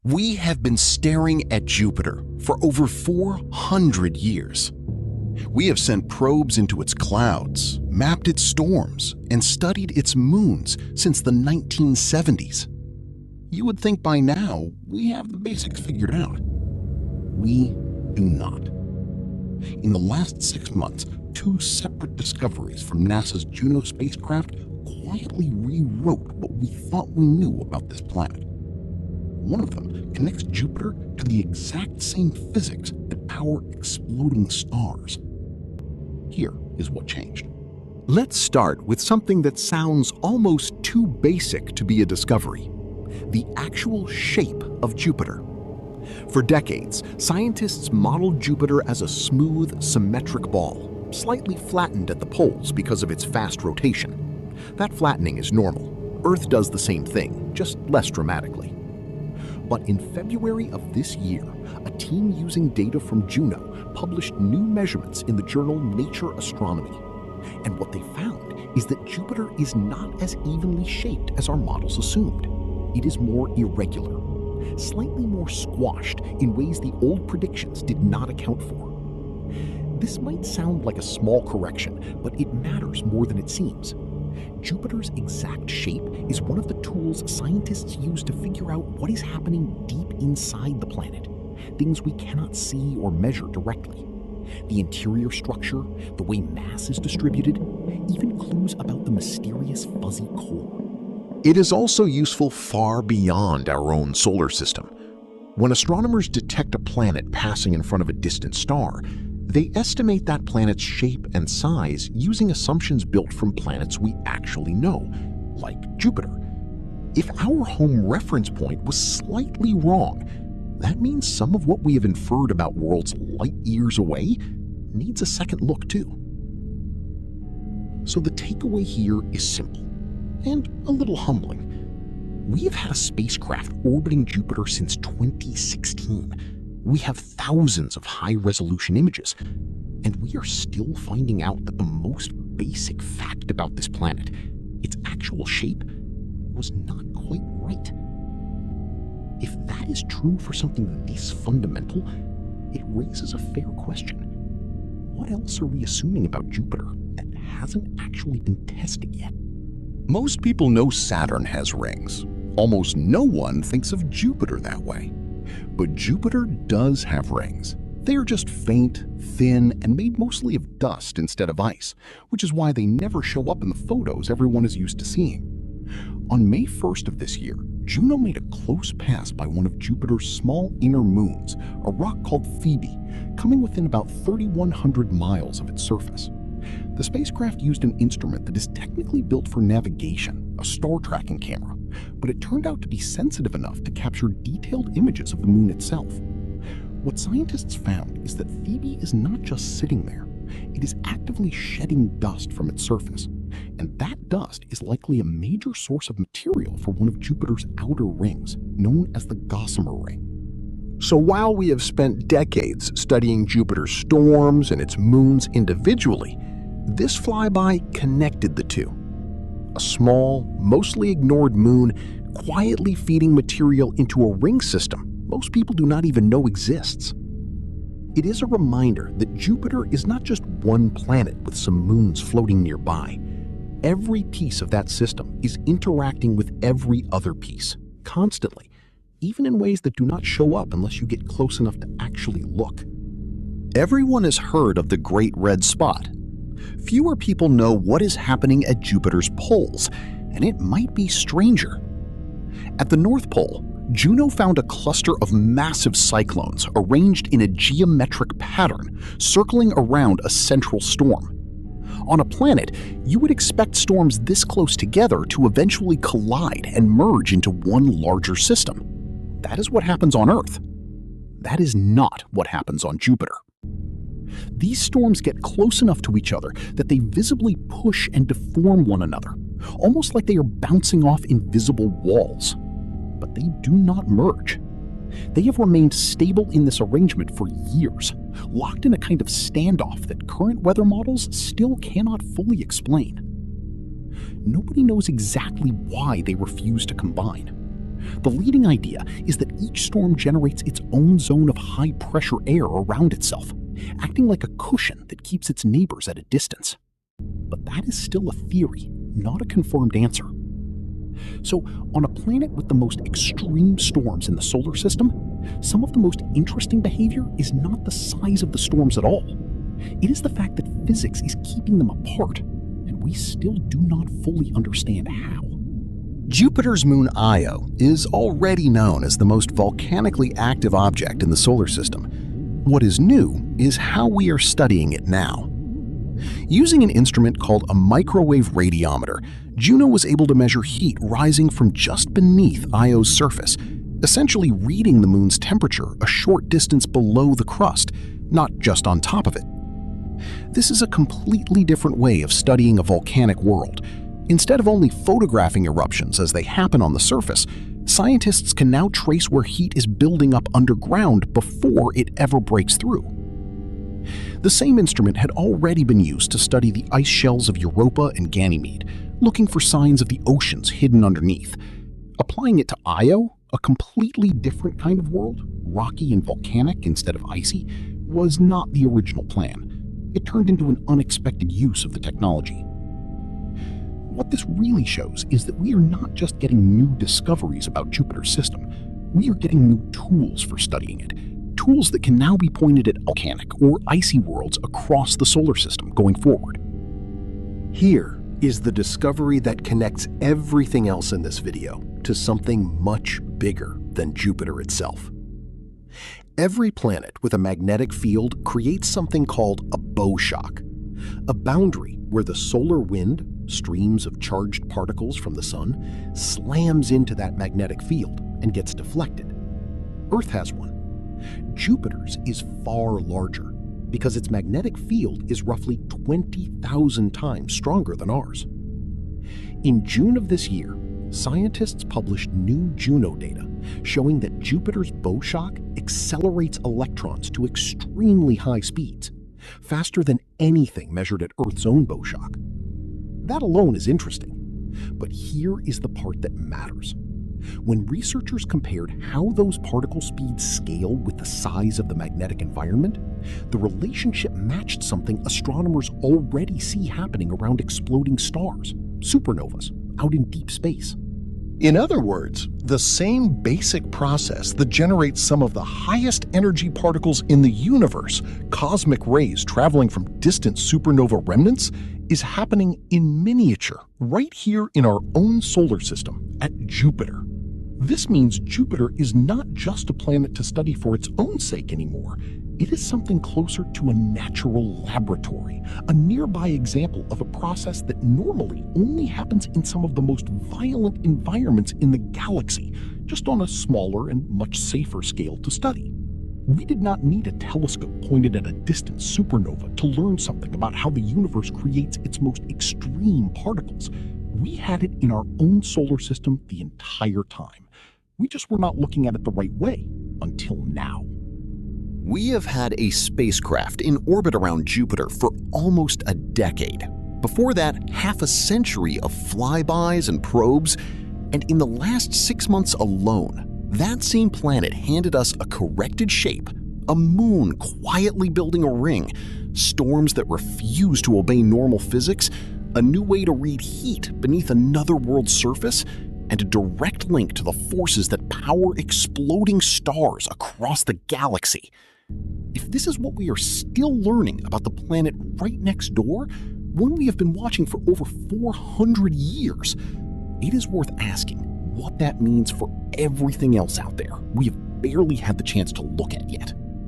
We have been staring at Jupiter for over 400 years. We have sent probes into its clouds, mapped its storms, and studied its moons since the 1970s. You would think by now we have the basics figured out. We do not. In the last 6 months, 2 separate discoveries from NASA's Juno spacecraft quietly rewrote what we thought we knew about this planet. One of them connects Jupiter to the exact same physics that power exploding stars. Here is what changed. Let's start with something that sounds almost too basic to be a discovery: the actual shape of Jupiter. For decades, scientists modeled Jupiter as a smooth, symmetric ball, slightly flattened at the poles because of its fast rotation. That flattening is normal. Earth does the same thing, just less dramatically. But in February of this year, a team using data from Juno published new measurements in the journal Nature Astronomy. And what they found is that Jupiter is not as evenly shaped as our models assumed. It is more irregular, slightly more squashed in ways the old predictions did not account for. This might sound like a small correction, but it matters more than it seems. Jupiter's exact shape is one of the tools scientists use to figure out what is happening deep inside the planet, things we cannot see or measure directly. The interior structure, the way mass is distributed, even clues about the mysterious fuzzy core. It is also useful far beyond our own solar system. When astronomers detect a planet passing in front of a distant star, they estimate that planet's shape and size using assumptions built from planets we actually know, like Jupiter. If our home reference point was slightly wrong, that means some of what we have inferred about worlds light years away needs a second look too. So the takeaway here is simple and a little humbling. We have had a spacecraft orbiting Jupiter since 2016. We have thousands of high-resolution images, and we are still finding out that the most basic fact about this planet, its actual shape, was not quite right. If that is true for something this fundamental, it raises a fair question. What else are we assuming about Jupiter that hasn't actually been tested yet? Most people know Saturn has rings. Almost no one thinks of Jupiter that way. But Jupiter does have rings. They are just faint, thin, and made mostly of dust instead of ice, which is why they never show up in the photos everyone is used to seeing. On May 1st of this year, Juno made a close pass by one of Jupiter's small inner moons, a rock called Phoebe, coming within about 3,100 miles of its surface. The spacecraft used an instrument that is technically built for navigation, a star tracking camera, but it turned out to be sensitive enough to capture detailed images of the moon itself. What scientists found is that Phoebe is not just sitting there, it is actively shedding dust from its surface, and that dust is likely a major source of material for one of Jupiter's outer rings, known as the Gossamer Ring. So while we have spent decades studying Jupiter's storms and its moons individually, this flyby connected the two. A small, mostly ignored moon quietly feeding material into a ring system most people do not even know exists. It is a reminder that Jupiter is not just one planet with some moons floating nearby. Every piece of that system is interacting with every other piece, constantly, even in ways that do not show up unless you get close enough to actually look. Everyone has heard of the Great Red Spot. Fewer people know what is happening at Jupiter's poles, and it might be stranger. At the North Pole, Juno found a cluster of massive cyclones arranged in a geometric pattern, circling around a central storm. On a planet, you would expect storms this close together to eventually collide and merge into one larger system. That is what happens on Earth. That is not what happens on Jupiter. These storms get close enough to each other that they visibly push and deform one another, almost like they are bouncing off invisible walls. But they do not merge. They have remained stable in this arrangement for years, locked in a kind of standoff that current weather models still cannot fully explain. Nobody knows exactly why they refuse to combine. The leading idea is that each storm generates its own zone of high-pressure air around itself, acting like a cushion that keeps its neighbors at a distance. But that is still a theory, not a confirmed answer. So, on a planet with the most extreme storms in the solar system, some of the most interesting behavior is not the size of the storms at all. It is the fact that physics is keeping them apart, and we still do not fully understand how. Jupiter's moon Io is already known as the most volcanically active object in the solar system. What is new is how we are studying it now. Using an instrument called a microwave radiometer, Juno was able to measure heat rising from just beneath Io's surface, essentially reading the moon's temperature a short distance below the crust, not just on top of it. This is a completely different way of studying a volcanic world. Instead of only photographing eruptions as they happen on the surface, scientists can now trace where heat is building up underground before it ever breaks through. The same instrument had already been used to study the ice shells of Europa and Ganymede, looking for signs of the oceans hidden underneath. Applying it to Io, a completely different kind of world, rocky and volcanic instead of icy, was not the original plan. It turned into an unexpected use of the technology. What this really shows is that we are not just getting new discoveries about Jupiter's system, we are getting new tools for studying it. Tools that can now be pointed at volcanic or icy worlds across the solar system going forward. Here is the discovery that connects everything else in this video to something much bigger than Jupiter itself. Every planet with a magnetic field creates something called a bow shock, a boundary where the solar wind, streams of charged particles from the sun, slams into that magnetic field and gets deflected. Earth has one. Jupiter's is far larger because its magnetic field is roughly 20,000 times stronger than ours. In June of this year, scientists published new Juno data showing that Jupiter's bow shock accelerates electrons to extremely high speeds, faster than anything measured at Earth's own bow shock. That alone is interesting, but here is the part that matters. When researchers compared how those particle speeds scale with the size of the magnetic environment, the relationship matched something astronomers already see happening around exploding stars, supernovas, out in deep space. In other words, the same basic process that generates some of the highest energy particles in the universe, cosmic rays traveling from distant supernova remnants, is happening in miniature right here in our own solar system at Jupiter. This means Jupiter is not just a planet to study for its own sake anymore. It is something closer to a natural laboratory, a nearby example of a process that normally only happens in some of the most violent environments in the galaxy, just on a smaller and much safer scale to study. We did not need a telescope pointed at a distant supernova to learn something about how the universe creates its most extreme particles. We had it in our own solar system the entire time. We just were not looking at it the right way until now. We have had a spacecraft in orbit around Jupiter for almost a decade. Before that, half a century of flybys and probes, and in the last 6 months alone, that same planet handed us a corrected shape, a moon quietly building a ring, storms that refuse to obey normal physics, a new way to read heat beneath another world's surface, and a direct link to the forces that power exploding stars across the galaxy. If this is what we are still learning about the planet right next door, one we have been watching for over 400 years, it is worth asking what that means for everything else out there we have barely had the chance to look at yet.